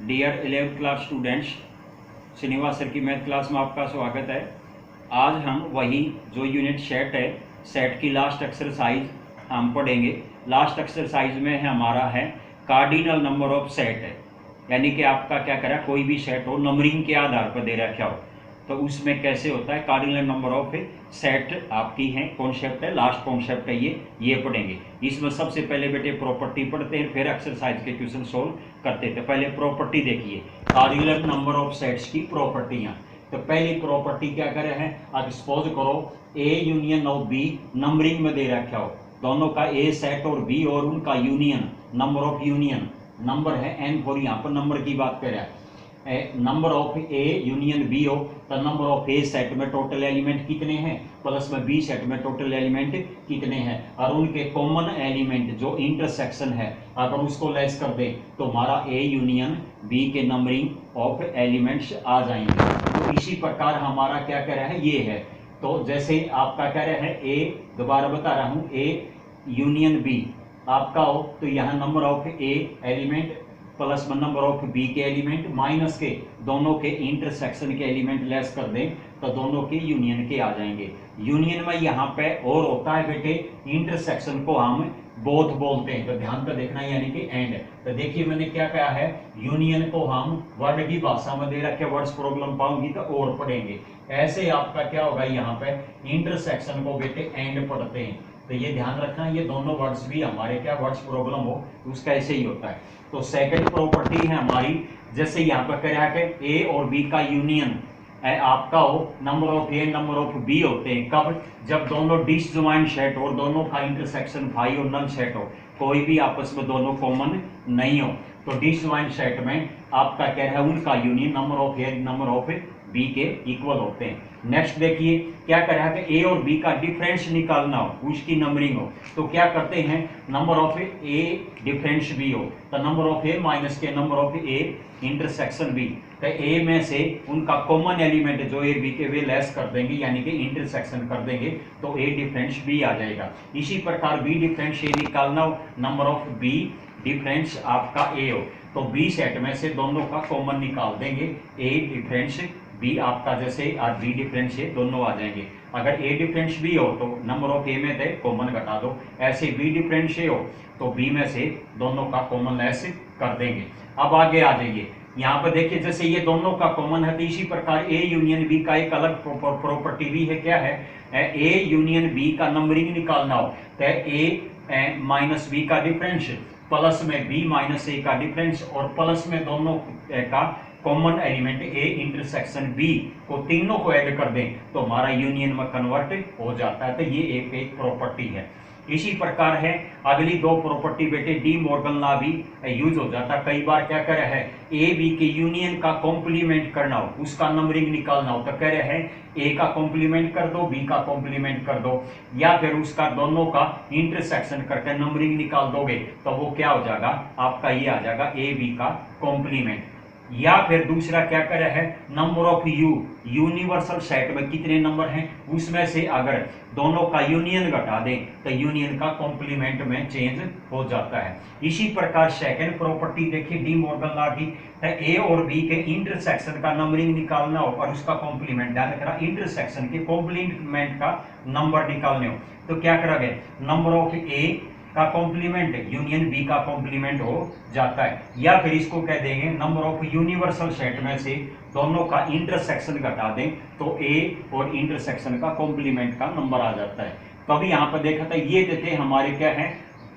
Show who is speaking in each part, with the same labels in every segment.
Speaker 1: Dear 11th class students, Srinivas sir की math class में आपका स्वागत है। आज हम वही जो यूनिट सेट है, सेट की लास्ट एक्सरसाइज हम पढ़ेंगे। लास्ट एक्सरसाइज में हमारा है कार्डिनल नंबर ऑफ सेट है, यानी कि आपका क्या करा, कोई भी सेट हो नंबरिंग के आधार पर दे रखा हो तो उसमें कैसे होता है कार्डिनल नंबर ऑफ सेट आपकी है कॉन्सेप्ट है, लास्ट कॉन्सेप्ट है ये पढ़ेंगे। इसमें सबसे पहले बेटे प्रॉपर्टी पढ़ते हैं, फिर एक्सरसाइज के क्वेश्चन सोल्व करते थे। पहले प्रॉपर्टी देखिए, कार्डिनल नंबर ऑफ सेट्स की प्रॉपर्टियां। तो पहली प्रॉपर्टी क्या करे है, अब सपोज करो a union of b numbering में दे रखा हो, दोनों का ए सेट और बी और उनका union, number of union, number है एन फोर, यहाँ पर नंबर की बात कर रहा है। Number of a union b हो तो नंबर ऑफ ए सेट में टोटल एलिमेंट कितने हैं, प्लस में बी सेट में टोटल एलिमेंट कितने हैं, और उनके कॉमन एलिमेंट जो इंटरसेक्शन है अगर उसको लेस कर दे तो हमारा ए यूनियन बी के नंबरिंग ऑफ एलिमेंट्स आ जाएंगे। तो इसी प्रकार हमारा क्या कह रहा है, ये है। तो जैसे आपका कह रहा है ए, दोबारा बता रहा हूं, ए यूनियन बी आपका हो तो यहाँ number of A element plus में नंबर ऑफ बी के एलिमेंट माइनस के दोनों के इंटरसेक्शन के एलिमेंट लेस कर दें तो दोनों के यूनियन के आ जाएंगे। यूनियन में यहाँ पे और होता है बेटे, इंटरसेक्शन को हम बोथ बोलते हैं, तो ध्यान पे देखना, यानी कि एंड। तो देखिए मैंने क्या कहा है, यूनियन को हम वर्ड की भाषा में दे रखे, वर्ड्स प्रॉब्लम पाऊंगी तो और पढ़ेंगे। ऐसे आपका क्या होगा, यहाँ पे इंटरसेक्शन को बेटे एंड पढ़ते हैं, तो ये ध्यान रखना, ये दोनों वर्ड्स भी हमारे क्या वर्ड्स प्रॉब्लम हो उसका ऐसे ही होता है। तो सेकंड प्रॉपर्टी है हमारी, जैसे यहाँ पर कह रहा है कि ए और बी का यूनियन आपका हो, number of A number of b होते हैं कब, जब दोनों डिसजॉइंट सेट और दोनों का इंटरसेक्शन फाई और नल सेट हो, कोई भी आपस में दोनों कॉमन नहीं हो। तो डिसजॉइंट सेट में आपका क्या है, उनका union number of A number of b के इक्वल होते हैं। नेक्स्ट देखिए क्या कर रहा है कि ए और बी का डिफरेंस निकालना हो, उसकी नंबरिंग हो, तो क्या करते हैं, number of a difference b हो तो नंबर ऑफ ए माइनस के number of A intersection b, तो ए में से उनका कॉमन एलिमेंट जो ए बी के वे लेस कर देंगे, यानी कि इंटरसेक्शन कर देंगे, तो ए डिफरेंस बी आ जाएगा। इसी प्रकार बी डिफरेंस ए निकालना हो, नंबर ऑफ बी डिफरेंस आपका ए हो तो बी सेट में से दोनों का कॉमन निकाल देंगे, ए डिफरेंस बी आपका जैसे और बी डिफरेंस ए दोनों आ जाएंगे। अगर ए डिफरेंस बी हो तो नंबर ऑफ ए में थे कॉमन घटा दो, ऐसे बी डिफरेंस ए हो तो बी में से दोनों का कॉमन लेस कर देंगे। अब आगे आ जाइए, यहाँ पर देखिए जैसे ये दोनों का कॉमन है तो इसी प्रकार ए यूनियन बी का एक अलग प्रॉपर्टी भी है, क्या है, ए यूनियन बी का नंबरिंग निकालना हो तो ए माइनस बी का डिफरेंस प्लस में बी माइनस ए का डिफरेंस और प्लस में दोनों का common element a intersection b को तीनों को ऐड कर दें तो हमारा यूनियन में कन्वर्ट हो जाता है। तो ये एक प्रॉपर्टी है। इसी प्रकार है अगली दो प्रॉपर्टी बेटे डी मॉर्गन लॉ भी यूज हो जाता है। कई बार क्या कर रहे हैं, ए बी के यूनियन का कॉम्प्लीमेंट करना हो, उसका नंबरिंग निकालना हो तो कह रहे हैं ए का कॉम्प्लीमेंट कर दो, बी का कॉम्प्लीमेंट कर दो, या फिर उसका दोनों का इंटरसेक्शन करके नंबरिंग निकाल दोगे तो वो क्या हो जाएगा, आपका ये आ जाएगा ए बी का कॉम्प्लीमेंट। या फिर दूसरा क्या करे है, number of you universal set में कितने नंबर हैं उसमें से अगर दोनों का यूनियन घटा दें तो यूनियन का कॉम्प्लीमेंट में चेंज हो जाता है। इसी प्रकार सेकंड प्रॉपर्टी देखिए डी मॉर्गन लॉ की, ए और बी के इंटरसेक्शन का नंबरिंग निकालना हो और उसका कॉम्प्लीमेंट, ध्यान रखना इंटरसेक्शन के कॉम्प्लीमेंट का नंबर निकालने हो तो क्या करोगे, नंबर ऑफ ए का कॉम्प्लीमेंट यूनियन बी का कॉम्प्लीमेंट हो जाता है। या फिर इसको कह देंगे नंबर ऑफ यूनिवर्सल सेट में से दोनों का इंटरसेक्शन घटा दें तो ए और इंटरसेक्शन का कॉम्प्लीमेंट का नंबर आ जाता है। तो अभी यहाँ पर देखा था ये देते हमारे क्या है,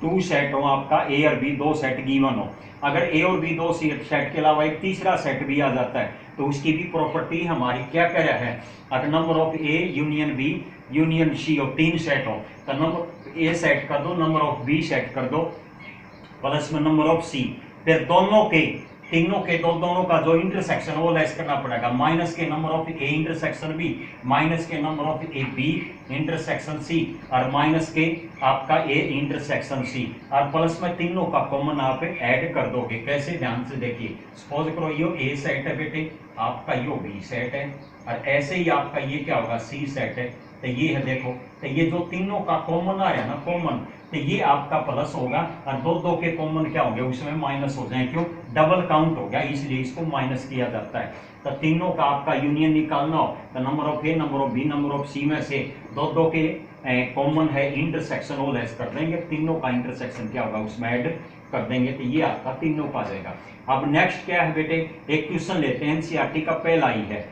Speaker 1: टू सेट हो आपका, ए और बी दो सेट गिवन हो, अगर ए और बी दो सेट के अलावा एक तीसरा सेट भी आ जाता है तो उसकी भी प्रॉपर्टी हमारी क्या कह रहा है, अगर number of a union b union c हो, तीन सेट हो तो नंबर ए सेट कर दो, नंबर ऑफ बी सेट कर दो प्लस में नंबर ऑफ सी, फिर दोनों के तीनों के दोनों का जो इंटरसेक्शन वो लेस करना पड़ेगा, माइनस के number of A intersection B minus के number of A B intersection C और माइनस के आपका ए इंटरसेक्शन सी और प्लस में तीनों का कॉमन आप ऐड कर दोगे। कैसे, ध्यान से देखिए, सपोज करो यो ए सेट है बेटे, आपका यो बी सेट है और ऐसे ही आपका ये क्या होगा, सी सेट है तो ये है देखो, तो ये जो तीनों का कॉमन आ रहा है ना कॉमन, तो ये आपका प्लस होगा और दो दो के कॉमन क्या होंगे उसमें माइनस हो जाए, क्यों डबल काउंट हो गया इसलिए इसको माइनस किया जाता है। तो तीनों का आपका यूनियन निकालना हो तो number of A, number of B, number of C में से दो दो के कॉमन है इंटरसेक्शन वो लेस कर देंगे, तीनों का इंटरसेक्शन क्या होगा उसमें ऐड कर देंगे, तो ये आपका तीनों का आ जाएगा। अब नेक्स्ट क्या है बेटे, एक क्वेश्चन लेते हैं एनसीईआरटी का पहला ही है,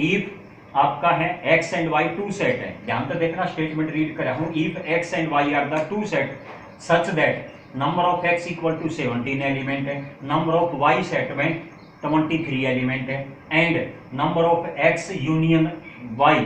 Speaker 1: इफ आपका है x and y two set है, ध्यान से देखना स्टेटमेंट रीड करा हूं, if x and y are the two set such that number of x equal to 17 element है, नंबर ऑफ y सेट में 23 एलिमेंट है, and number of x union y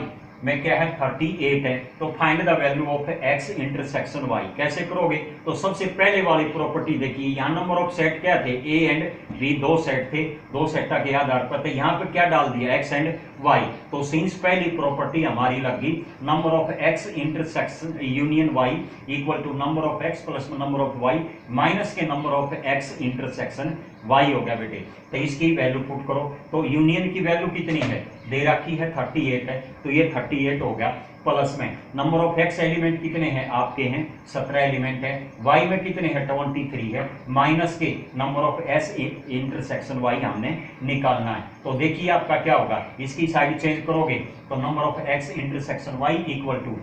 Speaker 1: में क्या है 38 है, तो find the value of x intersection y। कैसे करोगे, तो सबसे पहले वाली प्रॉपर्टी देखिए, यहाँ नंबर ऑफ सेट क्या थे a एंड b, दो सेट थे, दो सेट के आधार पर, तो यहाँ पे क्या डाल दिया x एंड y, तो सिंस पहली प्रॉपर्टी हमारी लगी number of x intersection union y equal to number of x plus number of y minus के number of x intersection y हो गया बेटे। तो इसकी वैल्यू पुट करो, तो यूनियन की वैल्यू कितनी है दे रखी है 38 है, तो ये 38 हो गया, प्लस में नंबर ऑफ x एलिमेंट कितने हैं आपके हैं 17 एलिमेंट है, y में कितने हैं 23 है, माइनस के number of s intersection y हमने निकालना है। तो देखिए आपका क्या होगा, इसकी साइड चेंज करोगे तो number of x intersection y equal to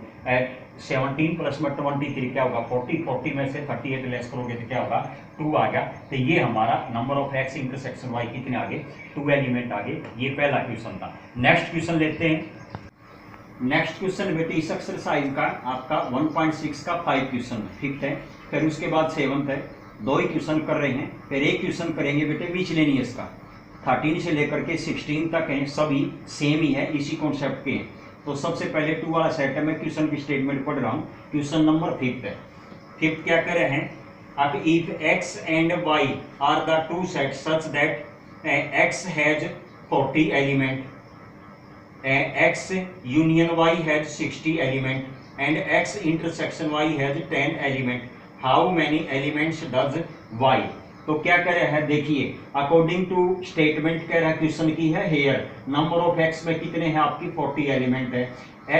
Speaker 1: 17 plus में 23 क्या होगा 40, 40 में से 38 लेस करोगे तो क्या होगा 2 आ गया। तो ये हमारा number of x intersection y कितने आगे 2 एलिमेंट आगे, ये पहला क्वेश्चन था। नेक्स्ट क्वेश्चन लेते हैं, नेक्स्ट क्वेश्चन बेटे इस एक्सरसाइज का आपका 1.6 का 5 क्वेश्चन फिफ्थ है, फिर उसके बाद 7th है, दो ही क्वेश्चन कर रहे हैं, फिर एक क्वेश्चन करेंगे बेटे मिसलेनियस का, 13 से लेकर के 16 तक हैं, सभी सेम ही है इसी कॉन्सेप्ट के। तो सबसे पहले 2 वाला सेट है, मैं क्वेश्चन की स्टेटमेंट पढ़ रहा हूँ, क्वेश्चन नंबर 5 है। 5 क्या कर रहे हैं आप, if x and y are the two set such that x has 40 element, x union y has 60 element and x intersection y has 10 element, how many elements does y। तो क्या कह रहा है देखिए, अकॉर्डिंग टू स्टेटमेंट कह रहा है question की है हेयर नंबर ऑफ x में कितने हैं आपकी 40 एलिमेंट है,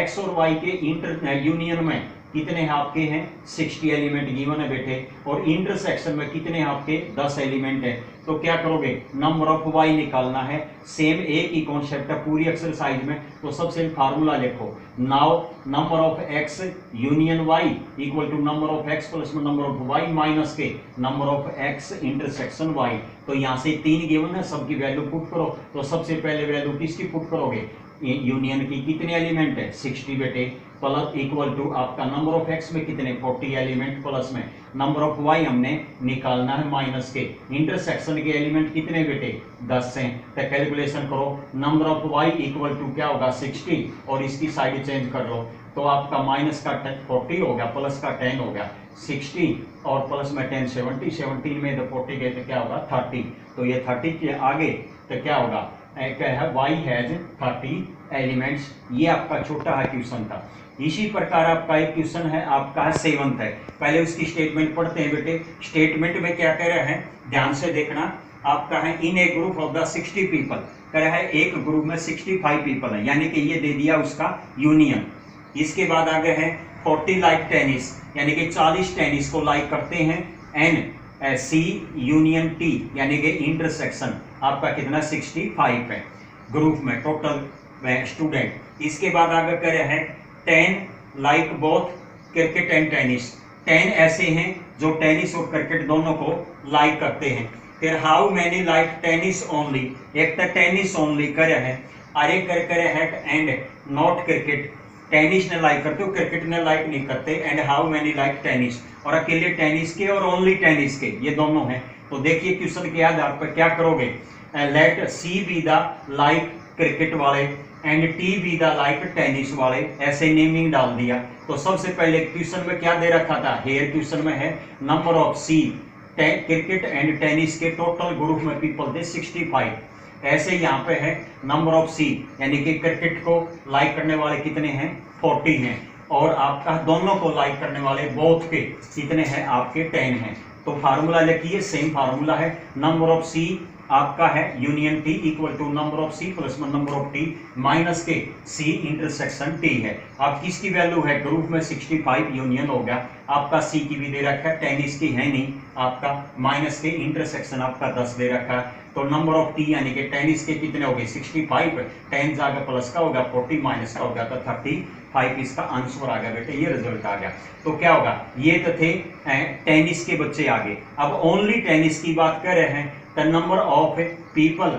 Speaker 1: x और y के इंटर यूनियन में कितने हैं आपके हैं 60 एलिमेंट गिवन है बेटे, और इंटरसेक्शन में कितने हैं आपके 10 एलिमेंट है। तो क्या करोगे नंबर ऑफ y निकालना है, सेम एक ही कॉन्सेप्ट है पूरी एक्सरसाइज में। तो सबसे फार्मूला लिखो, now number of x union y equal to number of x plus number of y minus के number of x intersection y। तो यहाँ से 3 गिवन है, सबकी वैल्यू पुट करो। तो सबसे पहले वैल्यू किसकी पुट करोगे, यूनियन की कितने एलिमेंट है 60 बेटे, प्लस इक्वल टू आपका नंबर ऑफ x में कितने 40 एलिमेंट, प्लस में नंबर ऑफ y हमने निकालना है माइनस के, इंटरसेक्शन के एलिमेंट कितने बेटे 10 हैं। तो कैलकुलेशन करो, number of y equal to क्या होगा 60 और इसकी साइड चेंज कर लो, तो आपका माइनस का 40 हो गया, प्लस का 10 हो गया, 60 और प्लस में 10 70, 17 में तो 40 गए तो क्या होगा 30। तो ये 30 के आगे तो क्या होगा क्या है y हैज 30 एलिमेंट्स। ये आपका छोटा है क्वेश्चन था। इसी प्रकार आपका एक क्वेश्चन है आपका 7th है, पहले उसकी स्टेटमेंट पढ़ते हैं बेटे। स्टेटमेंट में क्या कह रहे हैं ध्यान से देखना, आपका है इन ए ग्रुप ऑफ द 60 पीपल, कह रहा है एक ग्रुप में 65 पीपल है, यानी कि ये दे दिया उसका यूनियन। इसके बाद आगे है 40 लाइक टेनिस, यानी कि 40 टेनिस को लाइक करते हैं, एन सी यूनियन टी यानी कि इंटरसेक्शन आपका कितना 65 है ग्रुप में टोटल स्टूडेंट। इसके बाद आगे कह रहे हैं 10 like both cricket and tennis, 10 ऐसे हैं जो टेनिस और क्रिकेट दोनों को लाइक करते हैं। फिर how many like tennis only, एक तो टेनिस ओनली कर रहे हैं, अरे कर है एंड नॉट क्रिकेट, टेनिस ने लाइक करते हो क्रिकेट ने लाइक नहीं करते, and how many like tennis, और अकेले टेनिस के और ओनली टेनिस के ये दोनों हैं। तो देखिए क्वेश्चन के आधार पर क्या करोगे, let C be the like cricket वाले and T be the like tennis वाले, ऐसे नेमिंग डाल दिया। तो सबसे पहले क्वेश्चन में क्या दे रखा था, हेयर क्वेश्चन में है number of C cricket and tennis के टोटल ग्रुप में पीपल थे 65, ऐसे यहाँ पे है नंबर ऑफ सी यानी कि क्रिकेट को लाइक करने वाले कितने हैं 40 हैं, और आपका दोनों को लाइक करने वाले बोथ के कितने हैं आपके 10 हैं। तो फार्मूला लिखिए, सेम फार्मूला है, नंबर ऑफ सी आपका है union T equal to number of C plus number of T minus के सी इंटरसेक्शन टी है। अब किसकी वैल्यू है ग्रुप में 65 यूनियन हो गया, आपका सी की भी दे रखा है, 10 इसकी है नहीं, आपका माइनस के इंटरसेक्शन आपका 10 दे रखा है। तो नंबर ऑफ टी यानी कि 10 इसके कितने हो गए 65, 10 जाकर प्लस का होगा 40 माइनस का होगा तो 35 इसका आंसर आ गया बेटे, ये रिजल्ट आ गया। तो क्या होगा, ये तो थे टेनिस के बच्चे आगे। अब ओनली टेनिस की बात कर रहे हैं, द नंबर ऑफ पीपल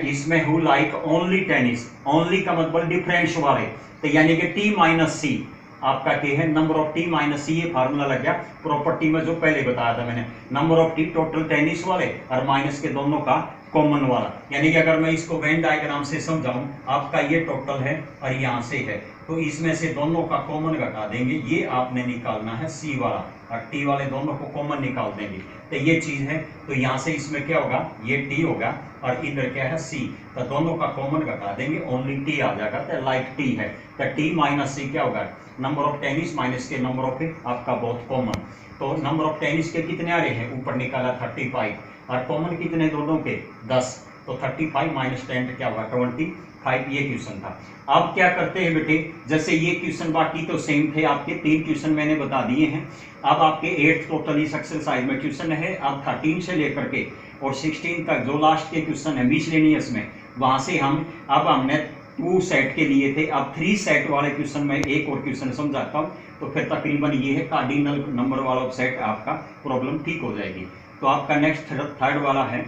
Speaker 1: इसमें who like only tennis, only का मतलब डिफरेंस वाले, तो यानी कि टी माइनस सी आपका क्या है, नंबर ऑफ टी माइनस सी, ये फार्मूला लग गया प्रॉपर्टी में जो पहले बताया था मैंने, number of T total tennis वाले और माइनस के दोनों का कॉमन वाला। यानी कि अगर मैं इसको वेन डायग्राम से समझाऊं, आपका ये टोटल है और यहाँ से है, तो इसमें से दोनों का कॉमन घटा देंगे, ये आपने निकालना है सी वाला और टी वाले दोनों को कॉमन निकाल देंगे, तो ये चीज है। तो यहाँ से इसमें क्या होगा, ये टी होगा और इधर क्या है सी, तो दोनों का कॉमन घटा देंगे, ओनली टी आ जाएगा, तो लाइक टी है, तो टी माइनस सी क्या होगा, नंबर ऑफ टेनिस माइनस के नंबर ऑफ आपका बहुत कॉमन। तो नंबर ऑफ टेनिस के कितने आ रहे हैं, ऊपर निकाला 35 और कॉमन कितने दोनों के 10, तो 35 माइनस 10 क्या होगा 25, ये क्वेश्चन था। अब क्या करते हैं बेटे, जैसे ये क्वेश्चन बाकी तो सेम थे, आपके 3 क्वेश्चन मैंने बता दिए हैं। अब आपके 8 टोटल इस एक्सरसाइज में क्वेश्चन है, अब 13 से लेकर के और 16 तक जो लास्ट के क्वेश्चन है मिसलेनियस में, वहां से अब हमने 2 सेट के लिए थे, अब 3 सेट वाले क्वेश्चन में एक और क्वेश्चन समझाता हूँ, तो फिर तकरीबन ये है कार्डिनल नंबर वाला सेट आपका प्रॉब्लम ठीक हो जाएगी। तो आपका नेक्स्ट थर्ड वाला है।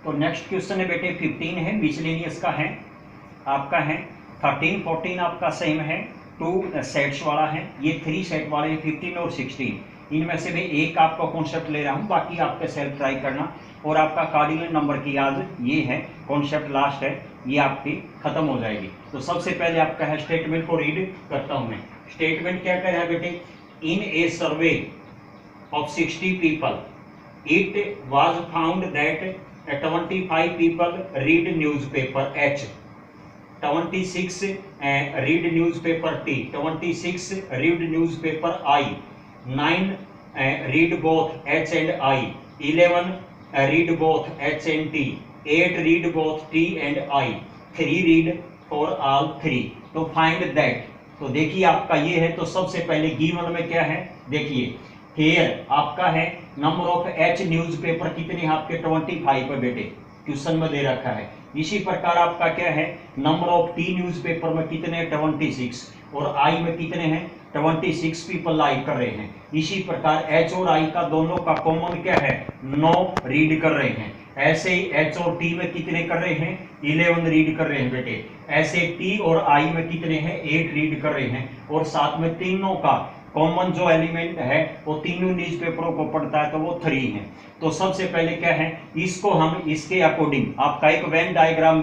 Speaker 1: तो नेक्स्ट क्वेश्चन है बेटे 15 है, मिसलेनियस का है, आपका है 13 14 आपका सेम है, 2 सेट्स वाला है, ये 3 सेट वाले हैं 15 और 16, इनमें से मैं एक आपका कॉन्सेप्ट ले रहा हूँ, बाकी आपका सेल्फ ट्राई करना। और आपका कार्डिनल नंबर की आज ये है कॉन्सेप्ट लास्ट है, ये आपकी खत्म हो जाएगी। तो सबसे पहले आपका है स्टेटमेंट को रीड करता हूँ मैं। स्टेटमेंट क्या कह रहा है बेटे, in a survey of 60 people it was found that 25 people read newspaper H, 26 read newspaper T, 26 read newspaper I, 9 read both H and I, 11 read both H and T, 8 read both T and I, 3 read for all 3। तो find that, तो देखिए आपका ये है, तो सबसे पहले given में क्या है देखिए, हेयर आपका है नंबर ऑफ एच न्यूज़पेपर कितने आपके 25 पे बेटे क्वेश्चन में दे रखा है। इसी प्रकार आपका क्या है नंबर ऑफ टी न्यूज़पेपर में कितने 26 और आई में कितने हैं 26 पीपल लाइक कर रहे हैं। इसी प्रकार एच और आई का दोनों का कॉमन क्या है 9 रीड कर रहे हैं। ऐसे ही एच और टी में कितने कर रहे हैं 11 रीड कर रहे हैं बेटे। ऐसे टी और आई में कितने हैं 8 रीड कर रहे हैं। और साथ में तीनों का कॉमन जो एलिमेंट है वो तीनों न्यूज़पेपरों को पढ़ता है तो वो 3 है। तो सबसे पहले क्या है इसको हम इसके अकॉर्डिंग आपका एक वेन डायग्राम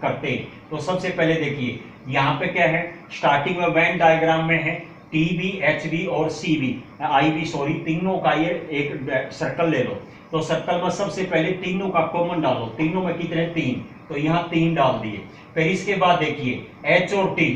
Speaker 1: करते हैं। तो सबसे पहले देखिए यहाँ पे क्या है स्टार्टिंग में वेन डायग्राम में है टी बी एच बी और C B I B sorry तीनों का ये एक सर्कल ले लो। तो सर्कल में सबसे पहले तीनों का कॉमन डालो। तीनों में कितने 3 तो यहाँ 3 डाल दिए। फिर इसके बाद देखिए एच और टी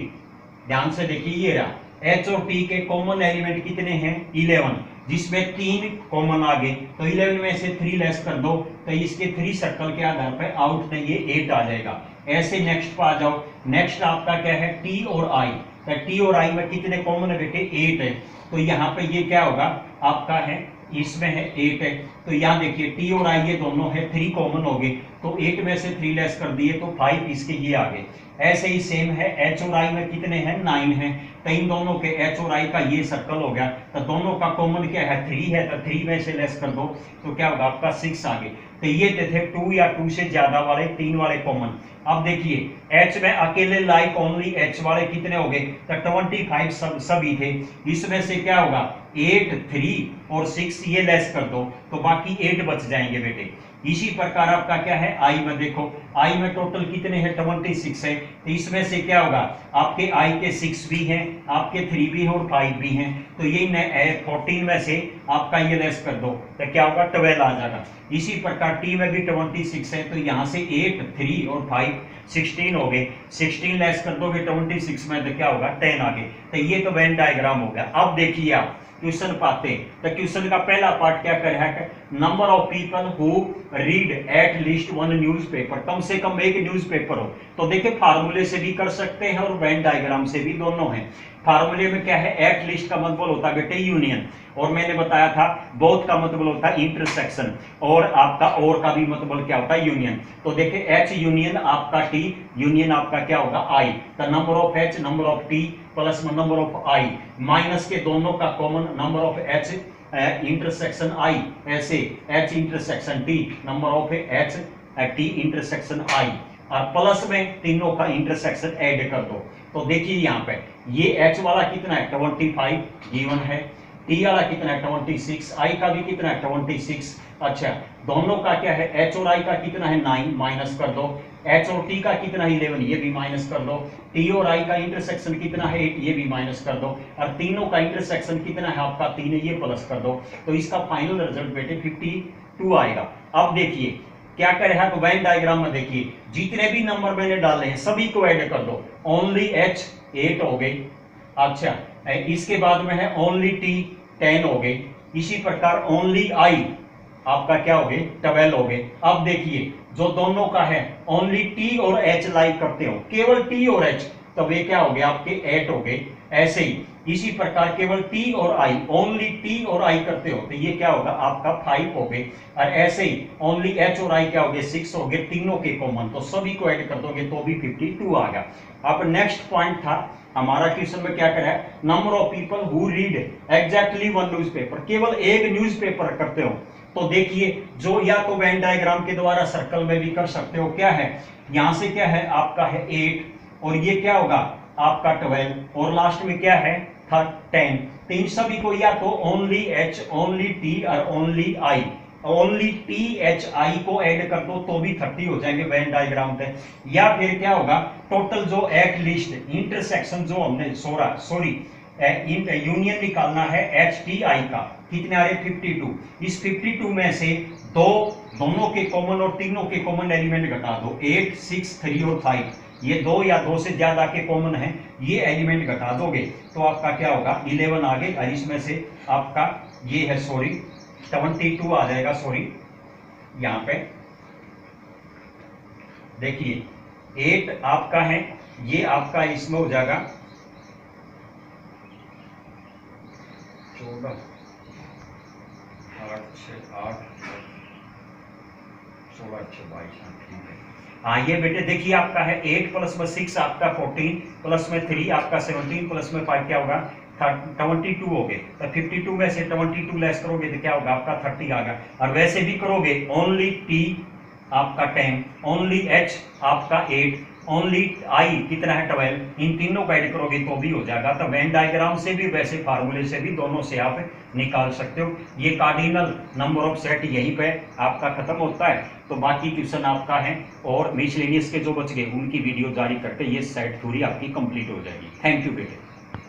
Speaker 1: ध्यान से देखिए ये रहा एच और टी के कॉमन एलिमेंट कितने हैं 11 जिसमें 3 कॉमन आ गए। तो 11 में से 3 लेस कर दो तो इसके 3 सर्कल के आधार पर आउट में ये 8 आ जाएगा। ऐसे नेक्स्ट पर आ जाओ। नेक्स्ट आपका क्या है टी और आई। तो टी और आई में कितने कॉमन है बेटे 8 है। तो यहाँ पे ये क्या होगा आपका है इसमें है 8 है। तो यहाँ देखिए टी और आई ये दोनों है 3 कॉमन हो गए। तो 8 में से 3 लेस कर दिए तो 5 इसके ये आ गए। ऐसे ही सेम है एच और आई में कितने हैं 9 है। तो इन दोनों के एच और आई का ये सर्कल हो गया। तो दोनों का कॉमन क्या है 3 है। तो 3 में से लेस कर दो तो क्या होगा आपका 6 आ गए। तो ये थे 2 या 2 से ज्यादा वाले 3 वाले कॉमन। अब देखिए एच में अकेले लाइक ओनली एच वाले कितने हो गए तो 25 सभी थे। इसमें से क्या होगा 8 3 और 6 ये लेस कर दो तो बाकी 8 बच जाएंगे बेटे। इसी प्रकार आपका क्या है आई में देखो आई में टोटल कितने हैं 26 है। तो इसमें से क्या होगा आपके आई के 6 भी हैं आपके 3 भी हैं और 5 भी हैं। तो ये 14 में से आपका ये लेस कर दो तो क्या होगा 12 आ जाएगा। इसी प्रकार टी में भी 26 है। तो यहाँ से 8 3 और 5 16 हो गए। 16 लेस कर दोगे 26 में तो क्या होगा 10 आ गए। तो ये तो वेन डायग्राम हो गया। अब देखिए आप क्वेश्चन पाते। तो क्वेश्चन का पहला पार्ट क्या कर रहा है, number of people who read at least one newspaper, कम से कम एक न्यूज़पेपर हो। तो देखिए फार्मूले से भी कर सकते हैं और वेन डायग्राम से भी, दोनों हैं। फार्मूले में क्या है, एट लीस्ट का मतलब होता है बेटे यूनियन, और मैंने बताया था बोथ का मतलब होता है इंटरसेक्शन, और आपका और का भी मतलब क्या होता है यूनियन। तो देखिए एच यूनियन आपका टी यूनियन आपका क्या होगा आई, तो number of H number of T plus number of I minus के दोनों का common number of H intersection I, ऐसे H intersection T number of H T intersection I, और प्लस में तीनों का इंटरसेक्शन ऐड कर दो। तो देखिए यहाँ पे ये एच वाला कितना है 25 गिवन है, टी वाला कितना है 26, आई का भी कितना है 26। अच्छा दोनों का क्या है, एच और आई का कितना है 9, माइनस कर दो। एच और टी का कितना है 11, ये भी माइनस कर दो। टी और आई का इंटरसेक्शन कितना है 8, ये भी माइनस कर दो। और तीनों का इंटरसेक्शन कितना है आपका 3 है, ये प्लस कर दो। तो इसका फाइनल रिजल्ट बेटे 52 आएगा। अब देखिए क्या करे है, तो वेन डायग्राम में देखिए जितने भी नंबर मैंने डाले हैं सभी को ऐड कर दो। ओनली एच 8 हो गई, अच्छा इसके बाद में है ओनली टी 10 हो गई, इसी प्रकार ओनली आई आपका क्या हो गए 12 हो गए। अब देखिए जो दोनों का है ओनली टी और एच लाइक करते हो, केवल टी और एच, तब ये क्या हो गया आपके 8 हो गए। ऐसे ही इसी प्रकार केवल टी और आई, ओनली टी और आई करते हो तो ये क्या होगा आपका 5 हो गए। और ऐसे ही ओनली एच और आई क्या हो गए 6 हो गए, तीनों के कॉमन, तो सभी को ऐड कर दोगे तो भी 52 आ गया। अब नेक्स्ट पॉइंट था हमारा क्वेश्चन में क्या करा है, number of people who read exactly one newspaper, केवल एक न्यूज़पेपर करते हो। तो देखिए जो या तो वेन डायग्राम के द्वारा सर्कल में भी कर सकते हो, क्या है यहां से क्या है आपका है 8 और ये क्या होगा आपका 12 और लास्ट में क्या है 10। तो इन सभी को या तो ओनली एच ओनली टी और only I, only T H I को ऐड कर दो तो भी 30 हो जाएंगे वेन डायग्राम पे, या फिर क्या होगा टोटल जो एट लीस्ट इंटरसेक्शन जो हमने सॉरी यूनियन निकालना है एच टी आई का, कितने आ रहे 52। इस 52 में से दोनों के कॉमन और तीनों के कॉमन एलिमेंट घटा दो, 8 6 3 और 5, ये 2 या 2 से ज्यादा के कॉमन है, ये एलिमेंट घटा दोगे तो आपका क्या होगा 11 आगे, और इसमें से आपका ये है 72 आ जाएगा। यहां पे देखिए 8 आपका है, ये आपका इसमें हो जाएगा 14 8 6 8 16 22। हाँ ये बेटे देखिए आपका है 8 प्लस में 6 आपका 14 प्लस में 3 आपका 17 प्लस में 5 क्या होगा 22 हो गए। तो 52 में से 22 लेस करोगे तो क्या होगा आपका 30 आ गया। और वैसे भी करोगे ओनली टी आपका 10, ओनली एच आपका 8, ओनली आई कितना है 12, इन तीनों का ऐड करोगे तो भी हो जाएगा। तो वेन डायग्राम से भी वैसे फार्मूले से भी दोनों से आप निकाल सकते हो। ये कार्डिनल नंबर ऑफ सेट यहीं पे आपका खत्म होता है। तो बाकी क्वेश्चन आपका है और मिसलेनियस के जो बच गए उनकी वीडियो जारी करके ये सेट थ्योरी आपकी कंप्लीट हो जाएगी। थैंक यू बेटे।